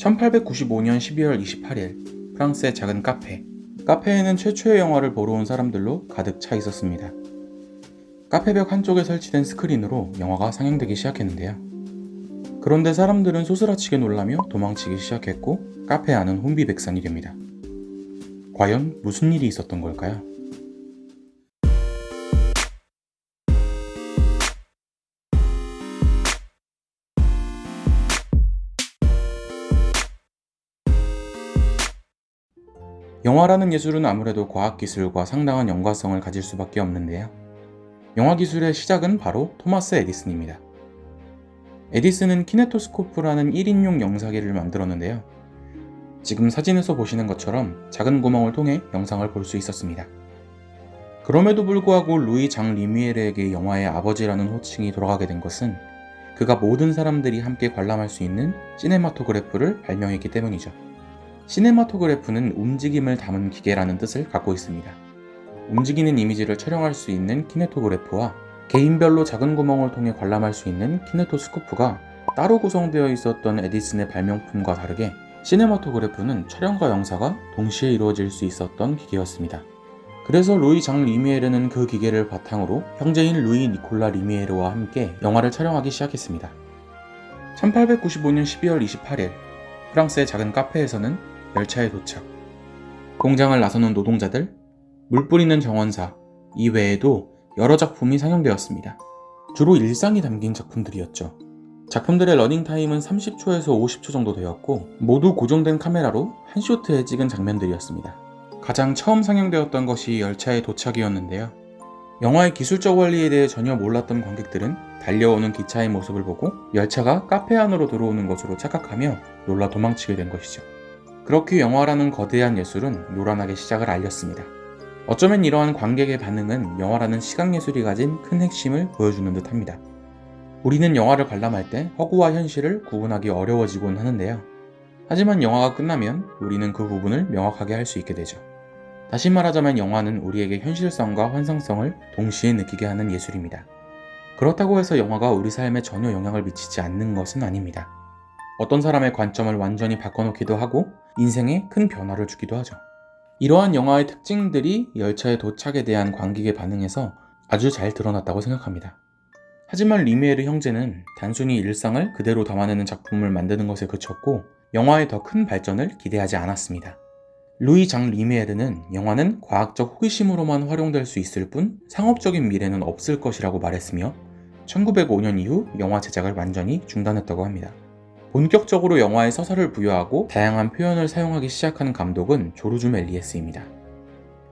1895년 12월 28일 프랑스의 작은 카페. 카페에는 최초의 영화를 보러 온 사람들로 가득 차 있었습니다. 카페벽 한쪽에 설치된 스크린으로 영화가 상영되기 시작했는데요. 그런데 사람들은 소스라치게 놀라며 도망치기 시작했고 카페 안은 혼비백산이 됩니다. 과연 무슨 일이 있었던 걸까요? 영화라는 예술은 아무래도 과학기술과 상당한 연관성을 가질 수밖에 없는데요. 영화기술의 시작은 바로 토마스 에디슨입니다. 에디슨은 키네토스코프라는 1인용 영상기를 만들었는데요. 지금 사진에서 보시는 것처럼 작은 구멍을 통해 영상을 볼 수 있었습니다. 그럼에도 불구하고 루이 장 리미에르에게 영화의 아버지라는 호칭이 돌아가게 된 것은 그가 모든 사람들이 함께 관람할 수 있는 시네마토그래프를 발명했기 때문이죠. 시네마토그래프는 움직임을 담은 기계라는 뜻을 갖고 있습니다. 움직이는 이미지를 촬영할 수 있는 키네토그래프와 개인별로 작은 구멍을 통해 관람할 수 있는 키네토스코프가 따로 구성되어 있었던 에디슨의 발명품과 다르게 시네마토그래프는 촬영과 영사가 동시에 이루어질 수 있었던 기계였습니다. 그래서 루이 장 리미에르는 그 기계를 바탕으로 형제인 루이 니콜라 리미에르와 함께 영화를 촬영하기 시작했습니다. 1895년 12월 28일 프랑스의 작은 카페에서는 열차에 도착, 공장을 나서는 노동자들, 물 뿌리는 정원사, 이외에도 여러 작품이 상영되었습니다. 주로 일상이 담긴 작품들이었죠. 작품들의 러닝타임은 30초에서 50초 정도 되었고 모두 고정된 카메라로 한 쇼트에 찍은 장면들이었습니다. 가장 처음 상영되었던 것이 열차의 도착이었는데요. 영화의 기술적 원리에 대해 전혀 몰랐던 관객들은 달려오는 기차의 모습을 보고 열차가 카페 안으로 들어오는 것으로 착각하며 놀라 도망치게 된 것이죠. 그렇게 영화라는 거대한 예술은 요란하게 시작을 알렸습니다. 어쩌면 이러한 관객의 반응은 영화라는 시각예술이 가진 큰 핵심을 보여주는 듯 합니다. 우리는 영화를 관람할 때 허구와 현실을 구분하기 어려워지곤 하는데요. 하지만 영화가 끝나면 우리는 그 부분을 명확하게 할 수 있게 되죠. 다시 말하자면 영화는 우리에게 현실성과 환상성을 동시에 느끼게 하는 예술입니다. 그렇다고 해서 영화가 우리 삶에 전혀 영향을 미치지 않는 것은 아닙니다. 어떤 사람의 관점을 완전히 바꿔놓기도 하고 인생에 큰 변화를 주기도 하죠. 이러한 영화의 특징들이 열차의 도착에 대한 관객의 반응에서 아주 잘 드러났다고 생각합니다. 하지만 리미에르 형제는 단순히 일상을 그대로 담아내는 작품을 만드는 것에 그쳤고 영화의 더 큰 발전을 기대하지 않았습니다. 루이 장 리미에르는 영화는 과학적 호기심으로만 활용될 수 있을 뿐 상업적인 미래는 없을 것이라고 말했으며 1905년 이후 영화 제작을 완전히 중단했다고 합니다. 본격적으로 영화에 서사를 부여하고 다양한 표현을 사용하기 시작한 감독은 조르주 멜리에스입니다.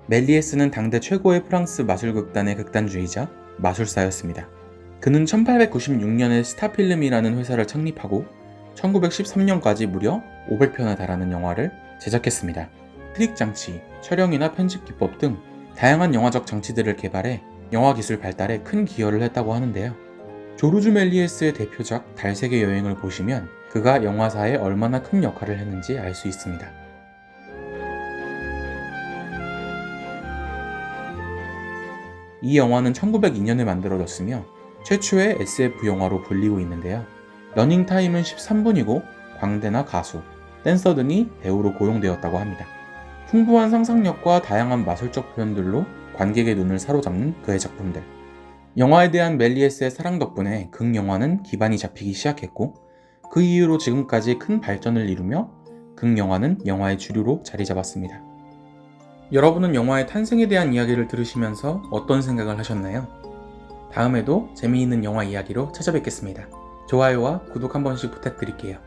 멜리에스는 당대 최고의 프랑스 마술극단의 극단주의자, 마술사였습니다. 그는 1896년에 스타필름이라는 회사를 창립하고 1913년까지 무려 500편에 달하는 영화를 제작했습니다. 트릭 장치, 촬영이나 편집 기법 등 다양한 영화적 장치들을 개발해 영화 기술 발달에 큰 기여를 했다고 하는데요. 조르주 멜리에스의 대표작 달색의 여행을 보시면 그가 영화사에 얼마나 큰 역할을 했는지 알 수 있습니다. 이 영화는 1902년에 만들어졌으며 최초의 SF 영화로 불리고 있는데요. 러닝타임은 13분이고 광대나 가수, 댄서 등이 배우로 고용되었다고 합니다. 풍부한 상상력과 다양한 마술적 표현들로 관객의 눈을 사로잡는 그의 작품들. 영화에 대한 멜리에스의 사랑 덕분에 극영화는 기반이 잡히기 시작했고 그 이후로 지금까지 큰 발전을 이루며 극영화는 영화의 주류로 자리 잡았습니다. 여러분은 영화의 탄생에 대한 이야기를 들으시면서 어떤 생각을 하셨나요? 다음에도 재미있는 영화 이야기로 찾아뵙겠습니다. 좋아요와 구독 한 번씩 부탁드릴게요.